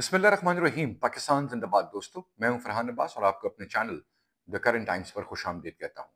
बिस्मिल्लाहिर्रहमानिर्रहीम। पाकिस्तान जिंदाबाद। दोस्तों, मैं हूं फरहान अब्बास और आपको अपने चैनल द करंट टाइम्स पर खुशामदीद कहता हूं।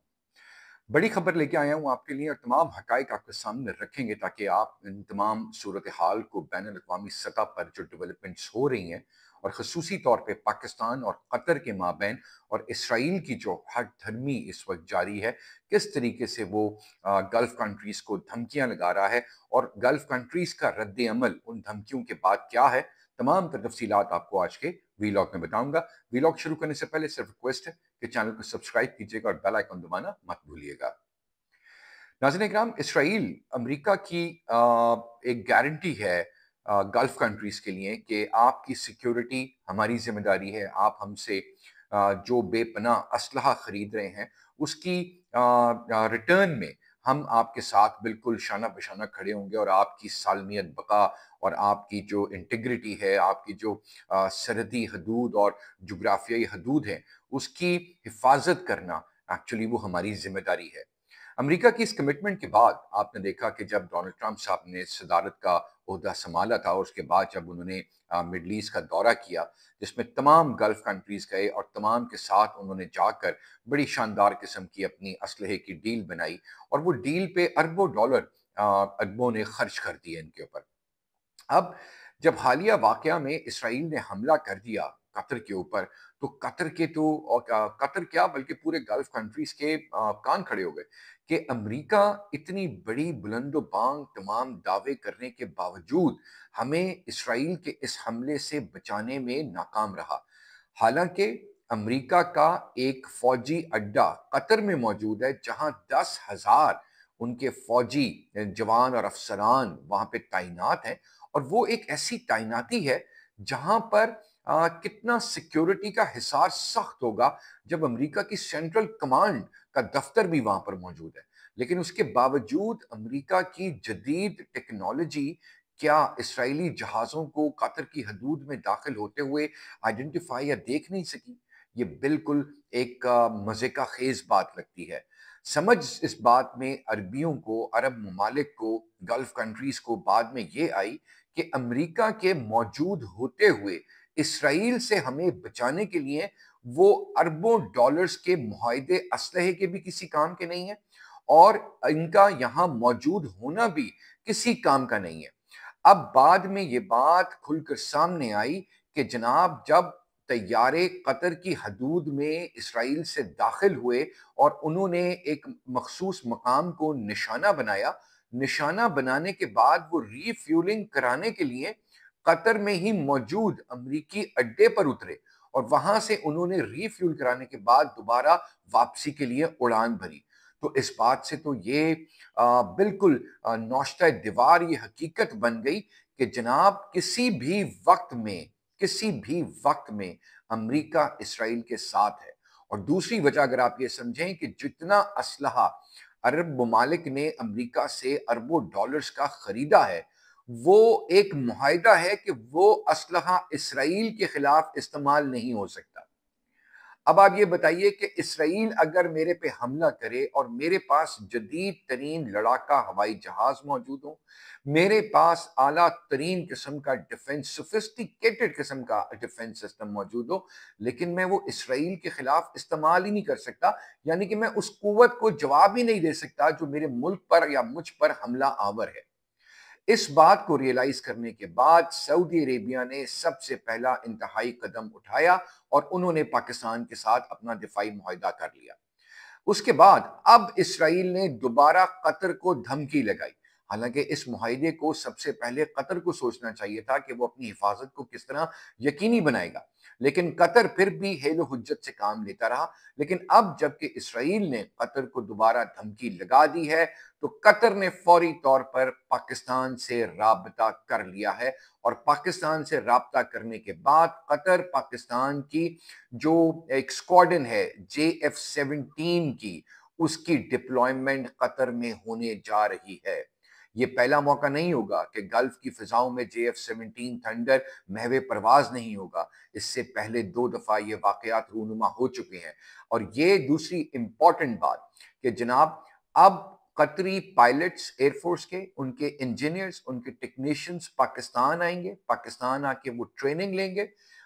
बड़ी खबर लेके आया हूं आपके लिए और तमाम हकाइक आपके सामने रखेंगे ताकि आप इन तमाम सूरत हाल को बैन अवी सतह पर जो डेवलपमेंट्स हो रही हैं और खसूसी तौर पर पाकिस्तान और कतर के माबैन और इसराइल की जो हट धर्मी इस वक्त जारी है, किस तरीके से वो गल्फ कंट्रीज को धमकियां लगा रहा है और गल्फ कंट्रीज का रद्द अमल उन धमकियों के बाद क्या है, तमाम तफसीलात आपको आज के वीलॉग में बताऊंगा। वीलॉग शुरू करने से पहले सिर्फ रिक्वेस्ट है कि चैनल को सब्सक्राइब कीजिएगा और बेल आइकन दबाना मत भूलिएगा। नाज़रीन इकराम, इसराइल अमेरिका की एक गारंटी है गल्फ कंट्रीज के लिए कि आपकी सिक्योरिटी हमारी जिम्मेदारी है। आप हमसे जो बेपनाह असलहा खरीद रहे हैं उसकी रिटर्न में हम आपके साथ बिल्कुल शाना बशाना खड़े होंगे और आपकी सालमियत बका और आपकी जो इंटीग्रिटी है, आपकी जो सरहदी हदूद और जुग्राफियाई हदूद है, उसकी हिफाजत करना एक्चुअली वो हमारी जिम्मेदारी है। अमेरिका की इस कमिटमेंट के बाद आपने देखा कि जब डोनाल्ड ट्रंप साहब ने सदारत का ओहदा संभाला था और उसके बाद जब उन्होंने मिडल ईस्ट का दौरा किया, जिसमें तमाम गल्फ कंट्रीज गए और तमाम के साथ उन्होंने जाकर बड़ी शानदार किस्म की अपनी असलहे की डील बनाई और वो डील पे अरबों डॉलर अरबों ने खर्च कर दिए इनके ऊपर। अब जब हालिया वाकया में इसराइल ने हमला कर दिया कतर के ऊपर, तो कतर के तो कतर क्या बल्कि पूरे गल्फ कंट्रीज के कान खड़े हो गए कि अमेरिका इतनी बड़ी बुलंदो बांग तमाम दावे करने के बावजूद हमें इसराइल के इस हमले से बचाने में नाकाम रहा। हालांकि अमेरिका का एक फौजी अड्डा कतर में मौजूद है जहां 10,000 उनके फौजी जवान और अफसरान वहां पे तैनात हैं और वो एक ऐसी तैनाती है जहां पर कितना सिक्योरिटी का हिसार सख्त होगा जब अमेरिका की सेंट्रल कमांड का दफ्तर भी वहां पर मौजूद है। लेकिन उसके बावजूद अमेरिका की जदीद टेक्नोलॉजी क्या इसराइली जहाज़ों को कतर की हदूद में दाखिल होते हुए आइडेंटिफाई या देख नहीं सकी। ये बिल्कुल एक मज़े का खेज बात लगती है। समझ इस बात में अरबियों को, अरब ममालिक को, गल्फ कंट्रीज को बाद में ये आई कि अमेरिका के मौजूद होते हुए इसराइल से हमें बचाने के लिए वो अरबों डॉलर्स के मुआहदे असलहे के भी किसी काम के नहीं है और इनका यहाँ मौजूद होना भी किसी काम का नहीं है। अब बाद में ये बात खुलकर सामने आई कि जनाब जब तैयारे कतर की हदूद में इसराइल से दाखिल हुए और उन्होंने एक मखसूस मकाम को निशाना बनाया, निशाना बनाने के बाद वो रीफ्यूलिंग कराने के लिए कतर में ही मौजूद अमरीकी अड्डे पर उतरे और वहां से उन्होंने रीफ्यूल कराने के बाद दोबारा वापसी के लिए उड़ान भरी। तो इस बात से तो ये बिल्कुल नौश्ता दीवार ये हकीकत बन गई कि जनाब किसी भी वक्त में अमेरिका इसराइल के साथ है। और दूसरी वजह अगर आप ये समझें कि जितना असलहा अरब ममालिक ने अमेरिका से अरबों डॉलर्स का खरीदा है, वो एक मुआहिदा है कि वो असलहा इसराइल के खिलाफ इस्तेमाल नहीं हो सकता। अब आप ये बताइए कि इसराइल अगर मेरे पे हमला करे और मेरे पास जदीद तरीन लड़ाका हवाई जहाज मौजूद हो, मेरे पास आला तरीन किस्म का डिफेंस, सोफिस्टिकेटेड किस्म का डिफेंस सिस्टम मौजूद हो, लेकिन मैं वो इसराइल के खिलाफ इस्तेमाल ही नहीं कर सकता, यानी कि मैं उस कुव्वत को जवाब ही नहीं दे सकता जो मेरे मुल्क पर या मुझ पर हमला आवर है। इस बात को रियलाइज करने के बाद सऊदी अरेबिया ने सबसे पहला इंतहाई कदम उठाया और उन्होंने पाकिस्तान के साथ अपना दिफाई मुआहिदा कर लिया। उसके बाद अब इसराइल ने दोबारा कतर को धमकी लगाई। हालांकि इस मुआहिदे को सबसे पहले कतर को सोचना चाहिए था कि वो अपनी हिफाजत को किस तरह यकीनी बनाएगा, लेकिन कतर फिर भी हेलो हुज्जत से काम लेता रहा। लेकिन अब जबकि इसराइल ने कतर को दोबारा धमकी लगा दी है, तो कतर ने फौरी तौर पर पाकिस्तान से राबता कर लिया है और पाकिस्तान से राबता करने के बाद कतर पाकिस्तान की जो एक स्क्वाड्रन है JF-17 की, उसकी डिप्लॉयमेंट कतर में होने जा रही है। ये पहला मौका नहीं होगा कि गल्फ की फिजाओं में JF-17 थंडर महवे परवाज नहीं होगा। इससे पहले 2 दफा ये वाकयात रूनुमा हो चुके हैं। और ये दूसरी इंपॉर्टेंट बात कि जनाब अब قطری پائلٹس ایئرفورس کے، ان کے انجینئرز، ان کے ٹیکنیشینز پاکستان آئیں گے، پاکستان آ کے وہ ٹریننگ لیں گے،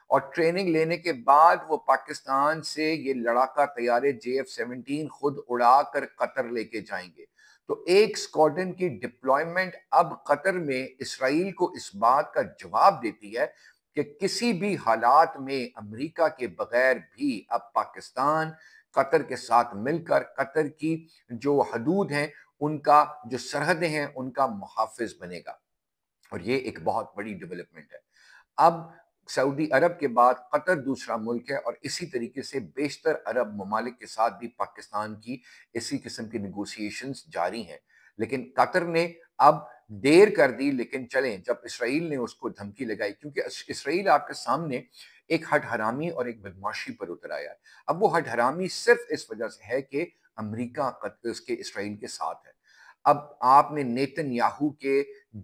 اور ٹریننگ لینے کے بعد وہ پاکستان سے یہ لڑاکا طیارے JF-17 خود اڑا کر قطر لے کے جائیں گے۔ تو ایک اسکواڈرن کی ڈپلائمنٹ اب قطر میں اسرائیل کو اس بات کا جواب دیتی ہے کہ کسی بھی حالات میں امریکہ کے بغیر بھی اب پاکستان قطر کے ساتھ مل کر قطر کی جو حدود ہیں، ان کا جو سرحدیں ہیں، ان کا محافظ بنے گا، اور یہ ایک بہت بڑی ڈیولپمنٹ ہے۔ اب سعودی عرب کے بعد قطر دوسرا ملک ہے، اور اسی طریقے سے بیشتر عرب ممالک کے ساتھ بھی پاکستان کی اسی قسم کی نیگوسیشنز جاری ہیں۔ لیکن قطر نے اب دیر کر دی، لیکن چلیں، جب اسرائیل نے اس کو دھمکی لگائی، کیونکہ اسرائیل آپ کے سامنے ایک ہٹ حرامی اور ایک بدماشی پر اتر آیا ہے۔ اب وہ ہٹ حرامی صرف اس وجہ سے ہے کہ امریکہ اس کے اسرائیل کے ساتھ ہے۔ اب آپ نے نیتن یاہو کے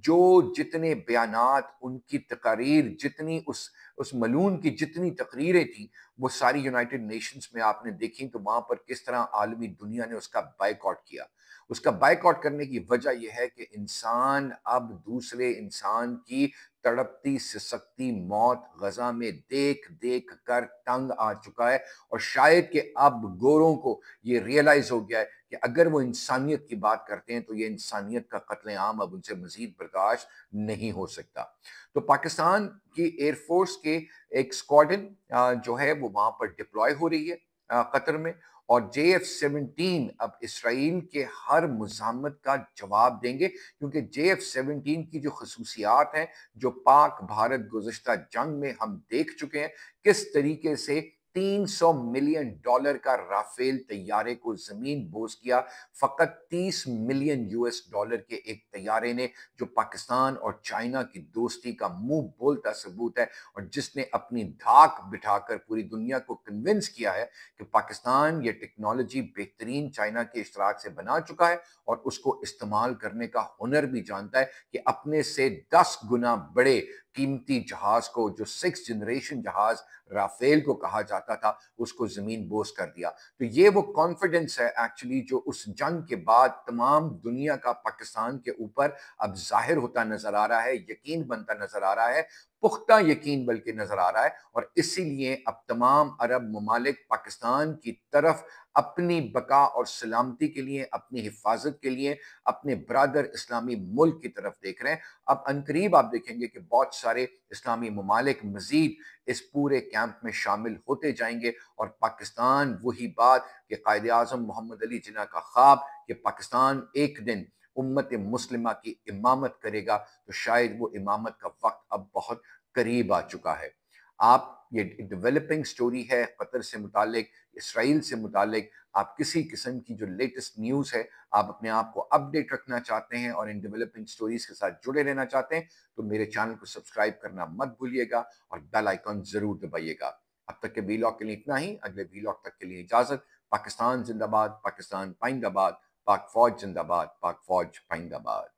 جو جتنے بیانات، ان کی تقاریر، جتنی اس ملون کی جتنی تقریریں تھیں، وہ ساری یونائٹڈ نیشنز میں آپ نے دیکھی، تو وہاں پر کس طرح عالمی دنیا نے اس کا بائیک آؤٹ کیا۔ اس کا بائیک آؤٹ کرنے کی وجہ یہ ہے کہ انسان اب دوسرے انسان کی تڑپتی سسکتی موت غزہ میں دیکھ دیکھ کر تنگ آ چکا ہے، اور شاید کہ اب گوروں کو یہ ریئلائز ہو گیا ہے کہ اگر وہ انسانیت کی بات کرتے ہیں تو یہ انسانیت کا قتل عام اب ان سے مزید برداشت نہیں ہو سکتا۔ تو پاکستان کی ایئر فورس کے ایک اسکواڈن جو ہے وہ وہاں پر ڈپلوائے ہو رہی ہے قطر میں، اور JF-17 اب اسرائیل کے ہر مزاحمت کا جواب دیں گے، کیونکہ JF-17 کی جو خصوصیات ہیں، جو پاک بھارت گزشتہ جنگ میں ہم دیکھ چکے ہیں، کس طریقے سے $300 ملین کا رافیل طیارے کو زمین بوس کیا فقط $30 ملین کے ایک طیارے نے، جو پاکستان اور چائنا کی دوستی کا منہ بولتا ثبوت ہے، اور جس نے اپنی دھاک بٹھا کر پوری دنیا کو کنونس کیا ہے کہ پاکستان یہ ٹیکنالوجی بہترین چائنا کے اشتراک سے بنا چکا ہے، اور اس کو استعمال کرنے کا ہنر بھی جانتا ہے، کہ اپنے سے 10 گنا بڑے قیمتی جہاز کو، جو 6 جنریشن جہاز رافیل کو کہا جاتا تھا، اس کو زمین بوس کر دیا۔ تو یہ وہ کانفیڈنس ہے ایکچولی جو اس جنگ کے بعد تمام دنیا کا پاکستان کے اوپر اب ظاہر ہوتا نظر آ رہا ہے، یقین بنتا نظر آ رہا ہے، پختہ یقین بلکہ نظر آ رہا ہے، اور اسی لیے اب تمام عرب ممالک پاکستان کی طرف اپنی بقا اور سلامتی کے لیے، اپنی حفاظت کے لیے، اپنے برادر اسلامی ملک کی طرف دیکھ رہے ہیں۔ اب عنقریب آپ دیکھیں گے کہ بہت سارے اسلامی ممالک مزید اس پورے کیمپ میں شامل ہوتے جائیں گے، اور پاکستان وہی بات کہ قائد اعظم محمد علی جناح کا خواب کہ پاکستان ایک دن امت مسلمہ کی امامت کرے گا، تو شاید وہ امامت کا وقت اب بہت قریب آ چکا ہے۔ آپ یہ ڈیولپنگ سٹوری ہے قطر سے متعلق، اسرائیل سے متعلق، آپ کسی قسم کی جو لیٹسٹ نیوز ہے، آپ اپنے آپ کو اپڈیٹ رکھنا چاہتے ہیں اور ان ڈیولپنگ سٹوریز کے ساتھ جڑے رہنا چاہتے ہیں، تو میرے چینل کو سبسکرائب کرنا مت بھولیے گا، اور بیل آئیکن ضرور دبائیے گا۔ اب تک کے ویلاگ کے لیے اتنا ہی، اگلے ویلاگ تک کے لیے اجازت۔ پاکستان زندہ باد، پاکستان پائندہ باد، پاک فوج زندہ باد، پاک فوج پائندہ باد۔